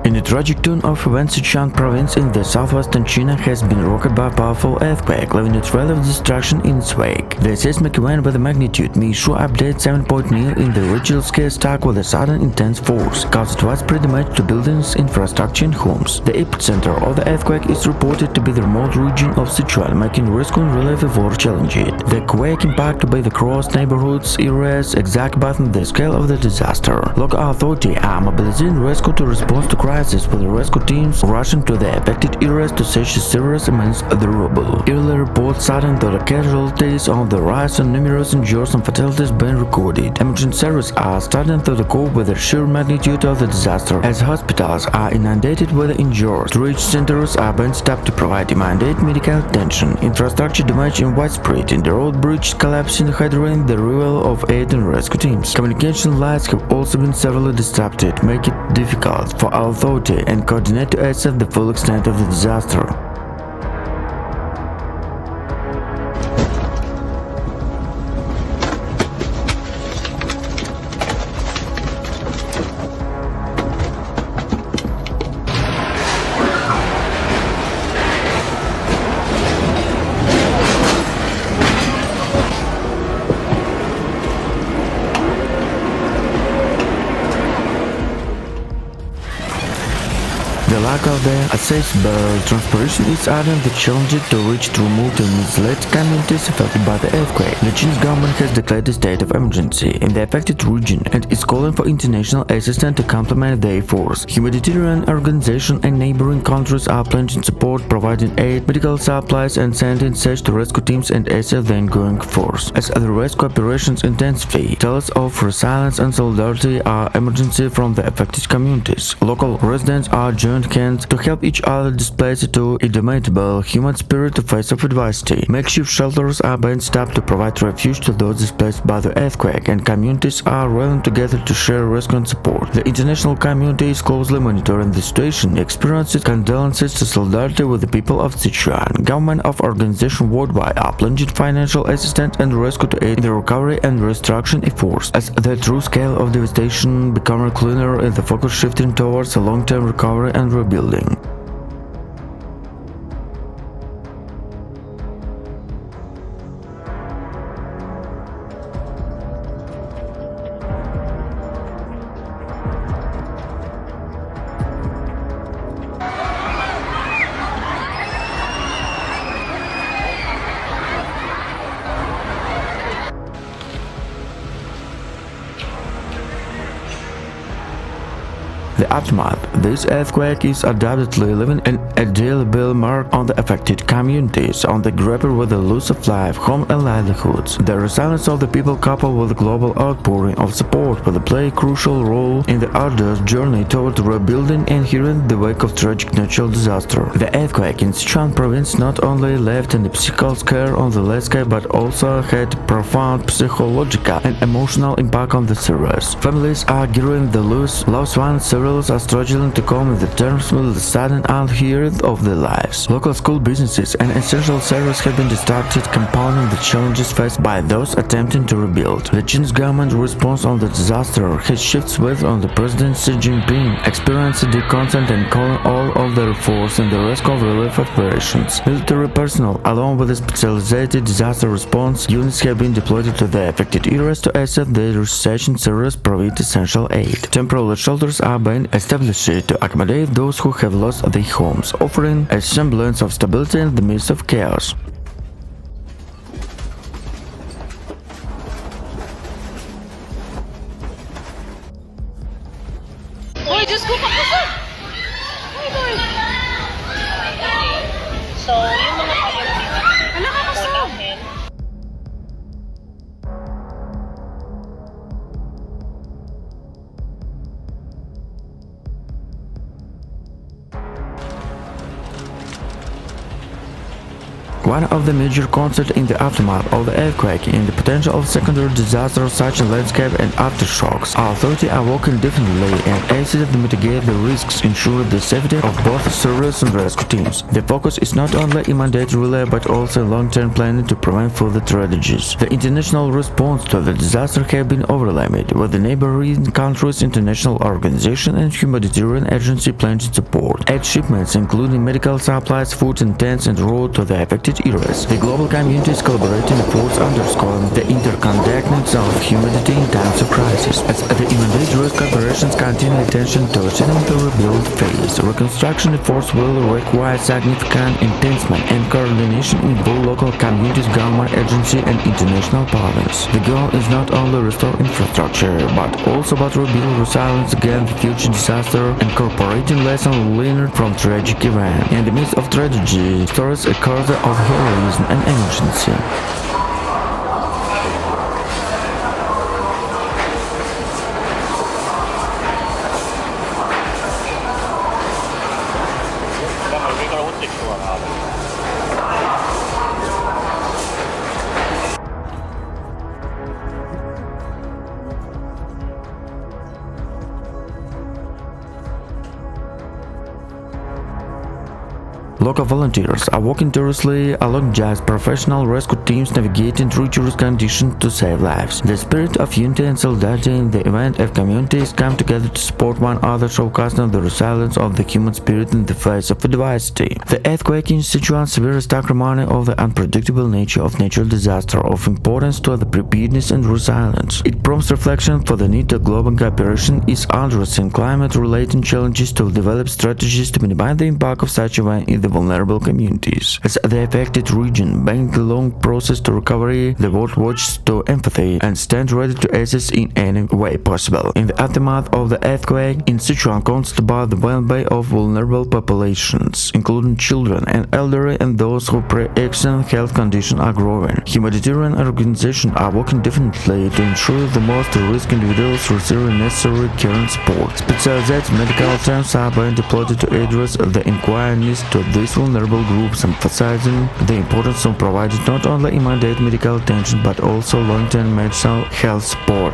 In a tragic turn of events, Sichuan province in the southwestern China has been rocked by a powerful earthquake, leaving a trail of destruction in its wake. The seismic event with a magnitude Meishu update 7.0 in the Richter scale struck with a sudden intense force, caused widespread damage to buildings, infrastructure and homes. The epicenter of the earthquake is reported to be the remote region of Sichuan, making rescue and relief efforts challenging. The quake impact by the cross neighborhoods areas exact button the scale of the disaster. Local authorities are mobilizing rescue to respond to crisis, with the rescue teams rushing to the affected areas to search serious amongst the rubble. Early reports citing the casualties on the rise and numerous injuries and fatalities being recorded. Emergency services are starting to cope with the sheer magnitude of the disaster, as hospitals are inundated with injured. Reach centers are being stopped to provide immediate medical attention. Infrastructure damage is widespread, and the road bridge collapsing, hindering the arrival of aid and rescue teams. Communication lines have also been severely disrupted, making it difficult for authority and coordinate to assess the full extent of the disaster. The lack of the accessible transportation is adding the challenge to reach to remote and misled communities affected by the earthquake. The Chinese government has declared a state of emergency in the affected region and is calling for international assistance to complement the efforts. Humanitarian organizations and neighboring countries are pledging support, providing aid, medical supplies, and sending search to rescue teams and assess the ongoing force. As the rescue operations intensify, tales of resilience and solidarity are emergency from the affected communities. Local residents are joined hands to help each other display to indomitable human spirit to face of adversity. Makeshift shelters are being stopped to provide refuge to those displaced by the earthquake, and communities are rallying together to share rescue and support. The international community is closely monitoring the situation, experiencing condolences to solidarity with the people of Sichuan. Government of organizations worldwide are pledging financial assistance and rescue to aid in the recovery and reconstruction efforts. As the true scale of devastation becomes clearer and the focus shifting towards a long-term recovery and rebuilding. The aftermath. This earthquake is undoubtedly leaving an indelible mark on the affected communities, on the grapple with the loss of life, home and livelihoods. The resilience of the people, coupled with the global outpouring of support, will play a crucial role in the arduous journey toward rebuilding and healing the wake of tragic natural disaster. The earthquake in Sichuan province not only left an psychical scar on the landscape but also had profound psychological and emotional impact on the Syrians. Families are grieving the lost ones, several are struggling to come to terms with the sudden unhearing of their lives. Local school businesses and essential services have been disrupted, compounding the challenges faced by those attempting to rebuild. The Chinese government response on the disaster has shifted with on the President Xi Jinping, experiencing the consent and calling all of their force in the rescue of relief operations. Military personnel, along with the specialized disaster response units, have been deployed to the affected areas to assess the research and service provide essential aid. Temporary shelters are being established to accommodate those who have lost their homes, offering a semblance of stability in the midst of chaos. Boy, Diyos ko, pakasal! Boy, boy! So, yung mga pagkakas, ano ka kasal? One of the major concerns in the aftermath of the earthquake in the potential of secondary disasters such as landscape and aftershocks. Authorities are working differently and aims to mitigate the risks, ensure the safety of both service and rescue teams. The focus is not only immediate relief but also long-term planning to prevent further tragedies. The international response to the disaster has been overwhelming, with the neighboring countries, international organizations and humanitarian agencies pledging support. Aid shipments, including medical supplies, food and tents, and road to the affected areas. The global community is collaborating efforts underscoring the interconnectedness of humanity in times of crisis. As the immediate corporations continue attention to the rebuild phase, reconstruction efforts will require significant intensity and coordination in both local communities, government agencies, and international partners. The goal is not only restore infrastructure, but also about rebuild resilience against future disaster, incorporating lessons learned from tragic events. In the midst of tragedy, stories occur of heroism and emergency. Local volunteers are working tirelessly alongside professional rescue teams navigating treacherous conditions to save lives. The spirit of unity and solidarity in the event of communities come together to support one another, showcasing the resilience of the human spirit in the face of adversity. The earthquake in Sichuan severe testimony of the unpredictable nature of natural disaster, of importance to the preparedness and resilience. It prompts reflection for the need of global cooperation is addressing climate-related challenges to develop strategies to minimize the impact of such events in the vulnerable communities. As the affected region bank the long process to recovery, the world watches to empathy and stands ready to assist in any way possible. In the aftermath of the earthquake in Sichuan, concerns about the well-being of vulnerable populations, including children and elderly and those who pre-existing health conditions are growing. Humanitarian organizations are working differently to ensure the most at-risk individuals receive necessary care and support. Specialized medical teams are being deployed to address the inquiries to these vulnerable groups, emphasizing the importance of providing not only immediate medical attention but also long-term mental health support.